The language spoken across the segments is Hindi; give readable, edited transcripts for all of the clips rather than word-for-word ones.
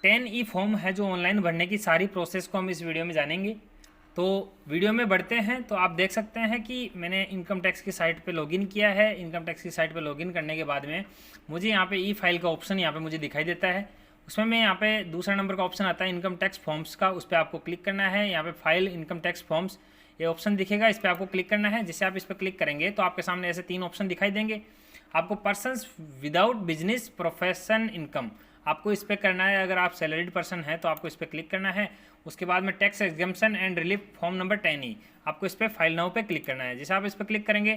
10E फॉर्म है जो ऑनलाइन भरने की सारी प्रोसेस को हम इस वीडियो में जानेंगे। तो वीडियो में बढ़ते हैं तो आप देख सकते हैं कि मैंने इनकम टैक्स की साइट पे लॉगिन किया है। इनकम टैक्स की साइट पे लॉगिन करने के बाद में मुझे यहाँ पे ई फाइल का ऑप्शन यहाँ पे मुझे दिखाई देता है। उसमें मैं यहाँ पे दूसरा नंबर का ऑप्शन आता है इनकम टैक्स फॉर्म्स का, उस पर आपको क्लिक करना है। यहाँ पे फाइल इनकम टैक्स फॉर्म्स ये ऑप्शन दिखेगा, इस पर आपको क्लिक करना है। जैसे आप इस पर क्लिक करेंगे तो आपके सामने ऐसे 3 ऑप्शन दिखाई देंगे। आपको persons without business profession income आपको इस पर करना है। अगर आप सैलरीड पर्सन है तो आपको इस पर क्लिक करना है। उसके बाद में tax exemption and relief form number 10E आपको इस पर फाइल नाउ पे क्लिक करना है। जैसे आप इस पर क्लिक करेंगे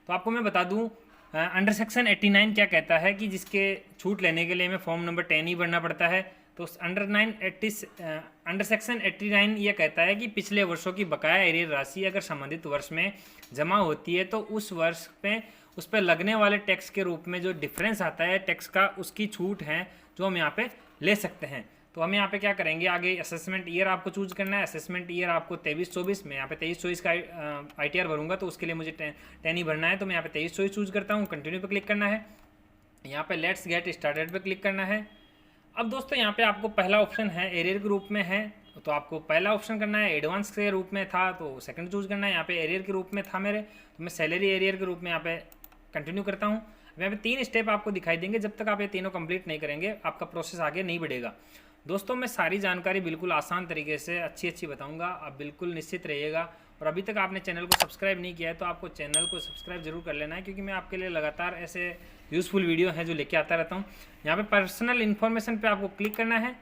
तो आपको मैं बता दूं अंडर सेक्शन 89 क्या कहता है कि जिसके छूट लेने के लिए हमें फॉर्म नंबर 10E भरना पड़ता है। तो अंडर सेक्शन 89 ये कहता है कि पिछले वर्षों की बकाया एरियर राशि अगर संबंधित वर्ष में जमा होती है तो उस वर्ष पे उस पर लगने वाले टैक्स के रूप में जो डिफरेंस आता है टैक्स का, उसकी छूट है जो हम यहाँ पे ले सकते हैं। तो हम यहाँ पे क्या करेंगे, आगे असेसमेंट ईयर आपको चूज करना है। असेसमेंट ईयर आपको 23-24 में यहाँ पे 23-24 का ITR भरूंगा तो उसके लिए मुझे 10E भरना है। तो मैं यहाँ पे 23-24 चूज करता हूँ, कंटिन्यू पे क्लिक करना है। यहाँ पे लेट्स गेट स्टार्टेड पे क्लिक करना है। अब दोस्तों यहाँ पे आपको पहला ऑप्शन है एरियर के रूप में है तो आपको पहला ऑप्शन करना है। एडवांस के रूप में था तो सेकंड चूज करना है। यहाँ पे एरियर के रूप में था मेरे, तो मैं सैलरी एरियर के रूप में यहाँ पे कंटिन्यू करता हूँ। यहाँ पे 3 स्टेप आपको दिखाई देंगे। जब तक आप ये तीनों कंप्लीट नहीं करेंगे आपका प्रोसेस आगे नहीं बढ़ेगा। दोस्तों मैं सारी जानकारी बिल्कुल आसान तरीके से अच्छी बताऊँगा, आप बिल्कुल निश्चित रहिएगा। और अभी तक आपने चैनल को सब्सक्राइब नहीं किया है तो आपको चैनल को सब्सक्राइब जरूर कर लेना है, क्योंकि मैं आपके लिए लगातार ऐसे यूज़फुल वीडियो हैं जो लेके आता रहता हूँ। यहाँ पे पर्सनल इन्फॉर्मेशन पे आपको क्लिक करना है।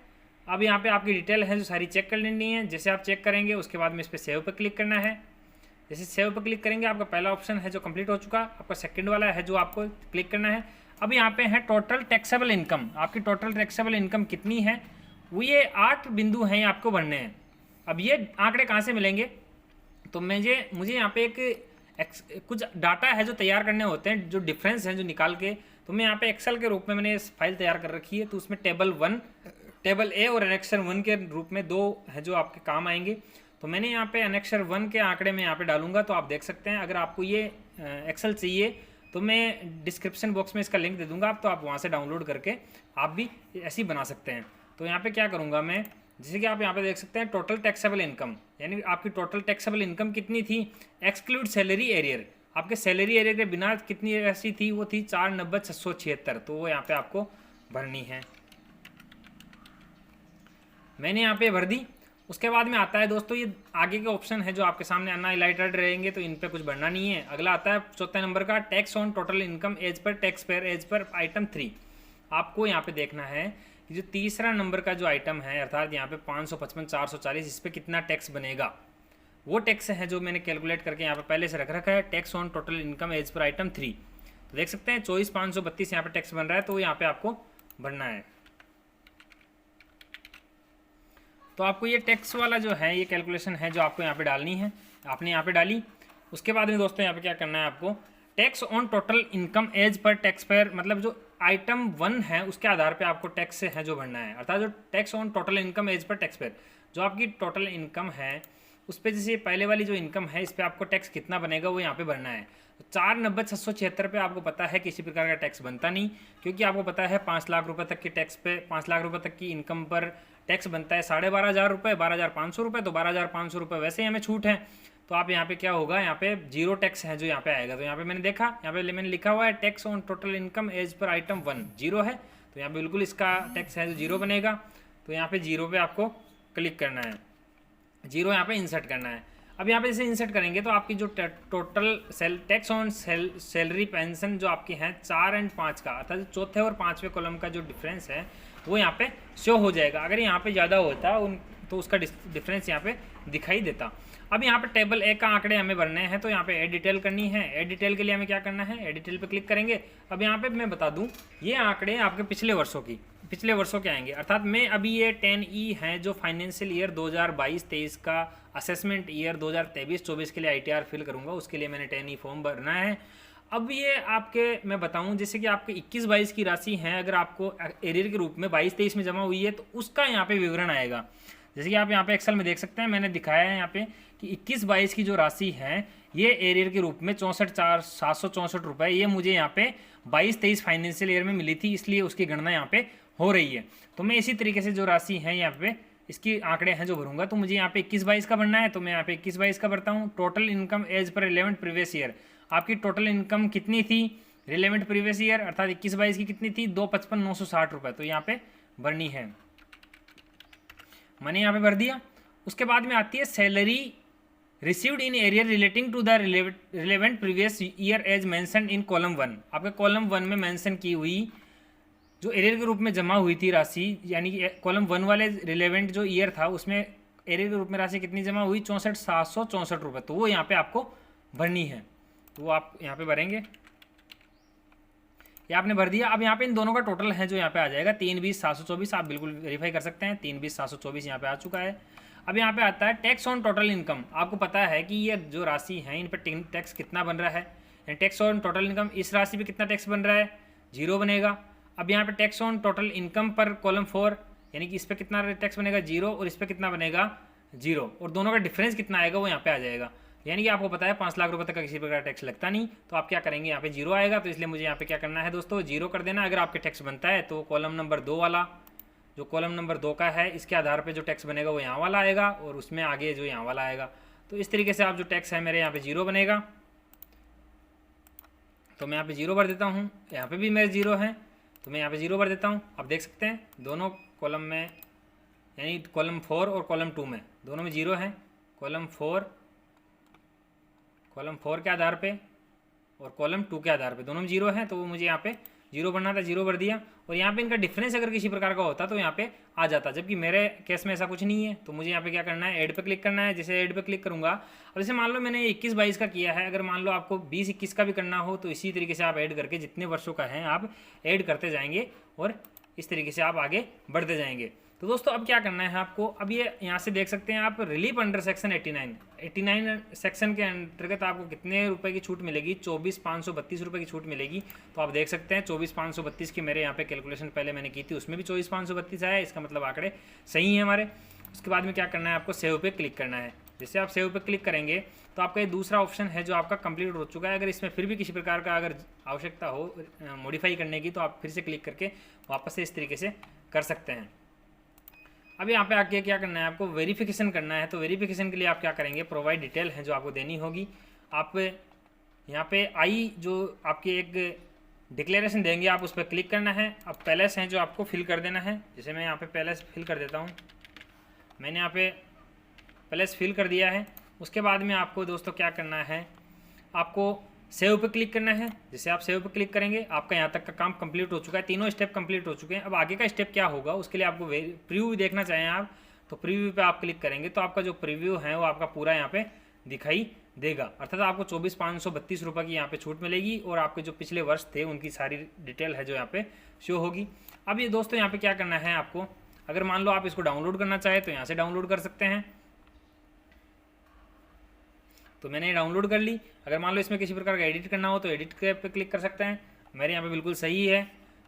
अब यहाँ पे आपकी डिटेल है जो सारी चेक कर लेनी है। जैसे आप चेक करेंगे उसके बाद में इस पर सेव पर क्लिक करना है। जैसे सेव पर क्लिक करेंगे आपका पहला ऑप्शन है जो कंप्लीट हो चुका, आपका सेकंड वाला है जो आपको क्लिक करना है। अब यहाँ पे है टोटल टैक्सेबल इनकम, आपकी टोटल टैक्सेबल इनकम कितनी है वो ये 8 बिंदु हैं आपको भरने हैं। अब ये आंकड़े कहाँ से मिलेंगे, तो मुझे यहाँ पे कुछ डाटा है जो तैयार करने होते हैं, जो डिफरेंस है जो निकाल के, तो मैं यहाँ पे एक्सेल के रूप में मैंने इस फाइल तैयार कर रखी है। तो उसमें टेबल ए और एनेक्सर 1 के रूप में 2 है जो आपके काम आएंगे। तो मैंने यहाँ पे एनेक्सर 1 के आंकड़े में यहाँ पे डालूंगा। तो आप देख सकते हैं, अगर आपको ये एक्सेल चाहिए तो मैं डिस्क्रिप्शन बॉक्स में इसका लिंक दे दूंगा, तो आप वहाँ से डाउनलोड करके आप भी ऐसे ही बना सकते हैं। तो यहाँ पे क्या करूँगा मैं, जैसे कि आप यहाँ पे देख सकते हैं टोटल टैक्सेबल इनकम, यानी आपकी टोटल टैक्सेबल इनकम कितनी थी एक्सक्लूड सैलरी एरियर, आपके सैलरी एरियर के बिना कितनी राशि थी, वो थी 490,676। तो वो यहाँ पे आपको भरनी है। मैंने यहाँ पे भर दी। उसके बाद में आता है दोस्तों ये आगे के ऑप्शन है जो आपके सामने अनहाइलाइटेड रहेंगे, तो इन पे कुछ भरना नहीं है। अगला आता है चौथे नंबर का tax on total income as per taxpayer as per item 3। आपको यहाँ पे देखना है कि जो तीसरा नंबर का जो आइटम है, अर्थात यहाँ पे 555 440, इस पर कितना टैक्स बनेगा, वो टैक्स है जो मैंने कैलकुलेट करके यहाँ पे पहले से रख रखा है। Tax on total income as per item 3, तो देख सकते हैं 24,532 यहाँ पे टैक्स बन रहा है, तो यहाँ पे आपको भरना है। तो आपको ये टैक्स वाला जो है ये कैलकुलेशन है जो आपको यहाँ पे डालनी है, आपने यहाँ पे डाली। उसके बाद में दोस्तों यहाँ पे क्या करना है, आपको tax on total income as per taxpayer, मतलब जो आइटम 1 है उसके आधार पे आपको टैक्स है जो भरना है। अर्थात जो tax on total income as per taxpayer, जो आपकी टोटल इनकम है उस पर जैसे पहले वाली जो इनकम है इस पर आपको टैक्स कितना बनेगा वो यहाँ पे भरना है। तो 490,676 पे आपको पता है किसी प्रकार का टैक्स बनता नहीं, क्योंकि आपको पता है 5 लाख रुपए तक के टैक्स पे, 5 लाख रुपए तक की इनकम पर टैक्स बनता है 12,500 रुपये, 12,500 रुपये। तो 12,500 रुपये वैसे ही हमें छूट है। तो आप यहाँ पे क्या होगा, यहाँ पे जीरो टैक्स है जो यहाँ पे आएगा। तो यहाँ पे मैंने देखा, यहाँ पे मैंने लिखा हुआ है tax on total income as per item 1 zero है, तो यहाँ पे बिल्कुल इसका टैक्स है जो जीरो बनेगा। तो यहाँ पे जीरो पे आपको क्लिक करना है, जीरो यहाँ पे इंसर्ट करना है। अब यहाँ पे जैसे इंसर्ट करेंगे तो आपकी जो total tax on salary pension जो आपकी हैं 4 और 5 का, अर्थात चौथे और 5वें कॉलम का जो डिफरेंस है वो यहाँ पे शो हो जाएगा। अगर यहाँ पे ज़्यादा होता तो उसका डिफरेंस यहाँ पे दिखाई देता। अब यहाँ पे टेबल ए का आंकड़े हमें भरने हैं, तो यहाँ पे एड डिटेल करनी है। एड डिटेल के लिए हमें क्या करना है, एड डिटेल पे क्लिक करेंगे। अब यहाँ पे मैं बता दूँ ये आंकड़े आपके पिछले वर्षों के आएंगे। अर्थात मैं अभी ये 10E है जो फाइनेंशियल ईयर 2022-23 का असेसमेंट ईयर 2023-24 के लिए ITR फिल करूँगा, उसके लिए मैंने 10E फॉर्म भरना है। अब ये आपके मैं बताऊं, जैसे कि आपके 21-22 की राशि है, अगर आपको एरियर के रूप में 22-23 में जमा हुई है तो उसका यहाँ पे विवरण आएगा। जैसे कि आप यहाँ पे एक्सेल में देख सकते हैं, मैंने दिखाया है यहाँ पे कि 21-22 की जो राशि है ये एरियर के रूप में 64,764 रुपये, ये मुझे यहाँ पे 22-23 फाइनेंशियल ईयर में मिली थी, इसलिए उसकी गणना यहाँ पे हो रही है। तो मैं इसी तरीके से जो राशि है यहाँ पे इसकी आंकड़े हैं जो भरूंगा। तो मुझे यहाँ पे 21-22 का भरना है, तो मैं यहाँ पे 21-22 का भरता हूँ। Total income as per relevant previous year, आपकी टोटल इनकम कितनी थी रिलेवेंट प्रीवियस ईयर अर्थात 21-22 की कितनी थी, 255,960 रुपये, तो यहाँ पे भरनी है। मैंने यहाँ पे भर दिया। उसके बाद में आती है salary received in arrear relating to the relevant previous year as mentioned in column 1। आपके कॉलम 1 में मेंशन की हुई जो एरियर के रूप में जमा हुई थी राशि, यानी कि कॉलम 1 वाले रिलेवेंट जो ईयर था उसमें एरियर के रूप में राशि कितनी जमा हुई, 64,764 रुपये, तो वो यहाँ पे आपको भरनी है। तो वो आप यहाँ पे भरेंगे, ये आपने भर दिया। अब यहाँ पे इन दोनों का टोटल है जो यहाँ पे आ जाएगा 320,724, आप बिल्कुल वेरीफाई कर सकते हैं। 320,724 यहाँ पे आ चुका है। अब यहाँ पे आता है टैक्स ऑन टोटल इनकम। आपको पता है कि ये जो राशि है इन पर टैक्स कितना बन रहा है, यानी टैक्स ऑन टोटल इनकम, इस राशि पे कितना टैक्स बन रहा है, 0 बनेगा। अब यहाँ पे टैक्स ऑन टोटल इनकम पर कॉलम 4, यानी कि इस पर कितना टैक्स बनेगा 0 और इस पर कितना बनेगा 0, और दोनों का डिफरेंस कितना आएगा वो यहाँ पे आ जाएगा। यानी कि आपको पता है 5 लाख रुपए तक का किसी प्रकार का टैक्स लगता नहीं, तो आप क्या करेंगे यहाँ पे 0 आएगा, तो इसलिए मुझे यहाँ पे क्या करना है दोस्तों 0 कर देना। अगर आपके टैक्स बनता है तो कॉलम नंबर 2 वाला, जो कॉलम नंबर 2 का है इसके आधार पे जो टैक्स बनेगा वो यहाँ वाला आएगा और उसमें आगे जो यहाँ वाला आएगा। तो इस तरीके से आप जो टैक्स है मेरे यहाँ पे 0 बनेगा, तो मैं यहाँ पे 0 भर देता हूँ। यहाँ पे भी मेरे 0 है तो मैं यहाँ पे 0 भर देता हूँ। आप देख सकते हैं दोनों कॉलम में, यानी कॉलम 4 और कॉलम 2 में दोनों में 0 है। कॉलम 4 के आधार पे और कॉलम 2 के आधार पे दोनों में 0 है, तो वो मुझे यहाँ पे 0 भरना था, 0 भर दिया। और यहाँ पे इनका डिफरेंस अगर किसी प्रकार का होता तो यहाँ पे आ जाता, जबकि मेरे केस में ऐसा कुछ नहीं है। तो मुझे यहाँ पे क्या करना है, ऐड पे क्लिक करना है। जैसे ऐड पे क्लिक करूँगा, अब जैसे मान लो मैंने 21-22 का किया है, अगर मान लो आपको 20-21 का भी करना हो तो इसी तरीके से आप ऐड करके जितने वर्षों का है आप ऐड करते जाएंगे और इस तरीके से आप आगे बढ़ते जाएंगे। तो दोस्तों अब क्या करना है आपको, अब ये यहाँ से देख सकते हैं आप रिलीफ अंडर सेक्शन 89 सेक्शन के अंतर्गत आपको कितने रुपए की छूट मिलेगी, 24,532 रुपये की छूट मिलेगी। तो आप देख सकते हैं 24,532 की मेरे यहाँ पे कैलकुलेशन पहले मैंने की थी, उसमें भी 24,532 आया, इसका मतलब आंकड़े सही है हमारे। उसके बाद में क्या करना है, आपको सेव पे क्लिक करना है। जैसे आप सेव पे क्लिक करेंगे तो आपका ये दूसरा ऑप्शन है जो आपका कंप्लीट हो चुका है। अगर इसमें फिर भी किसी प्रकार का अगर आवश्यकता हो मॉडिफाई करने की तो आप फिर से क्लिक करके वापस से इस तरीके से कर सकते हैं। अब यहाँ पे आके क्या करना है, आपको वेरिफिकेशन करना है। तो वेरिफिकेशन के लिए आप क्या करेंगे, प्रोवाइड डिटेल है जो आपको देनी होगी। आप यहाँ पे आई जो आपकी एक डिक्लेरेशन देंगे आप उस पर क्लिक करना है। अब पैलेस हैं जो आपको फिल कर देना है। जैसे मैं यहाँ पे पैलेस फिल कर देता हूँ, मैंने यहाँ पे पैलेस फिल कर दिया है। उसके बाद में आपको दोस्तों क्या करना है, आपको सेव पे क्लिक करना है। जैसे आप सेव पे क्लिक करेंगे आपका यहाँ तक का काम कंप्लीट हो चुका है, तीनों स्टेप कंप्लीट हो चुके हैं। अब आगे का स्टेप क्या होगा उसके लिए आपको प्रीव्यू देखना चाहें आप तो प्रीव्यू पे आप क्लिक करेंगे तो आपका जो प्रीव्यू है वो आपका पूरा यहाँ पे दिखाई देगा। अर्थात आपको 24,532 रुपये की यहाँ पे छूट मिलेगी और आपके जो पिछले वर्ष थे उनकी सारी डिटेल है जो यहाँ पे शो होगी। अब ये दोस्तों यहाँ पे क्या करना है आपको, अगर मान लो आप इसको डाउनलोड करना चाहें तो यहाँ से डाउनलोड कर सकते हैं। तो मैंने डाउनलोड कर ली। अगर मान लो इसमें किसी प्रकार का एडिट करना हो तो एडिट पे क्लिक कर सकते हैं। मेरे यहाँ पे बिल्कुल सही है,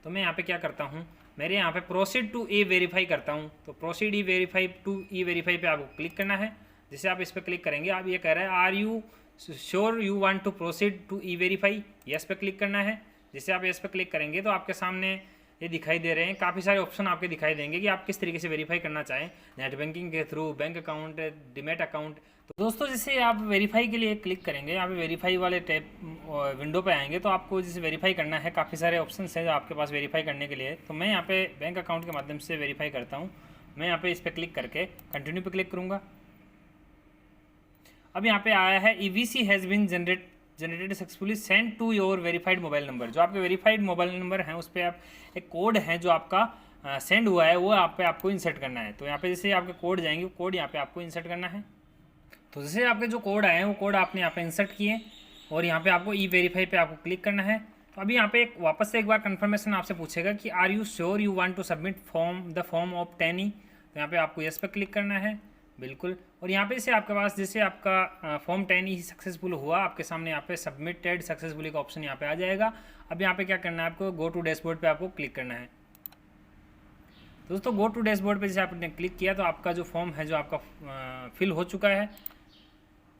तो मैं यहाँ पे क्या करता हूँ, मेरे यहाँ पे प्रोसीड टू ई वेरीफाई करता हूँ। तो proceed E verify to E verify पे आपको क्लिक करना है। जैसे आप इस पर क्लिक करेंगे आप ये कह रहा है are you sure you want to proceed to E verify, yes पे क्लिक करना है। जैसे आप यस पे क्लिक करेंगे तो आपके सामने ये दिखाई दे रहे हैं, काफ़ी सारे ऑप्शन आपके दिखाई देंगे कि आप किस तरिके से वेरीफाई करना चाहें, नेट बैंकिंग के through, bank account, demat account. तो दोस्तों जैसे आप वेरीफाई के लिए क्लिक करेंगे, यहाँ पे वेरीफाई वाले टैब विंडो पे आएंगे तो आपको जैसे वेरीफाई करना है, काफ़ी सारे ऑप्शन हैं जो आपके पास वेरीफाई करने के लिए। तो मैं यहाँ पे बैंक अकाउंट के माध्यम से वेरीफाई करता हूँ। मैं यहाँ पे इस पर क्लिक करके कंटिन्यू पे क्लिक करूँगा। अब यहाँ पे आया है EVC has been generated successfully send to your verified mobile number. जो आपके वेरीफाइड मोबाइल नंबर हैं उस पर आप एक कोड है जो आपका सेंड हुआ है वो आपको इंसर्ट करना है। तो यहाँ पे जैसे आपके कोड जाएंगे कोड यहाँ पे आपको इंसर्ट करना है। तो जैसे आपके जो कोड आए हैं वो कोड आपने यहाँ पे इंसर्ट किए और यहाँ पे आपको ई वेरीफाई पे आपको क्लिक करना है। तो अभी यहाँ पे वापस से एक बार कंफर्मेशन आपसे पूछेगा कि are you sure you want to submit form of 10E। तो यहाँ पे आपको यस पे क्लिक करना है बिल्कुल। और यहाँ पे से आपके पास जैसे आपका फॉर्म 10E सक्सेसफुल हुआ, आपके सामने यहाँ पे सबमिटेड सक्सेसफुली का ऑप्शन यहाँ पे आ जाएगा। अब यहाँ पे क्या करना है, आपको गो टू डैशबोर्ड पे आपको क्लिक करना है। दोस्तों गो टू डैशबोर्ड पे जैसे आपने क्लिक किया तो आपका जो फॉर्म है जो आपका फिल हो चुका है।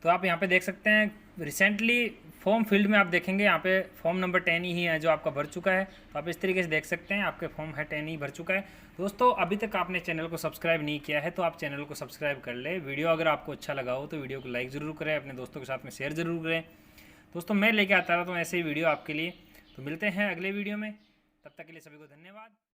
तो आप यहाँ पे देख सकते हैं रिसेंटली फॉर्म फील्ड में आप देखेंगे यहाँ पे फॉर्म नंबर 10 ही है जो आपका भर चुका है। तो आप इस तरीके से देख सकते हैं आपके फॉर्म है 10 ही भर चुका है। दोस्तों अभी तक आपने चैनल को सब्सक्राइब नहीं किया है तो आप चैनल को सब्सक्राइब कर ले। वीडियो अगर आपको अच्छा लगा हो तो वीडियो को लाइक ज़रूर करें, अपने दोस्तों के साथ में शेयर ज़रूर करें। दोस्तों मैं लेके आता रहता हूँ ऐसे ही वीडियो आपके लिए। तो मिलते हैं अगले वीडियो में, तब तक के लिए सभी को धन्यवाद।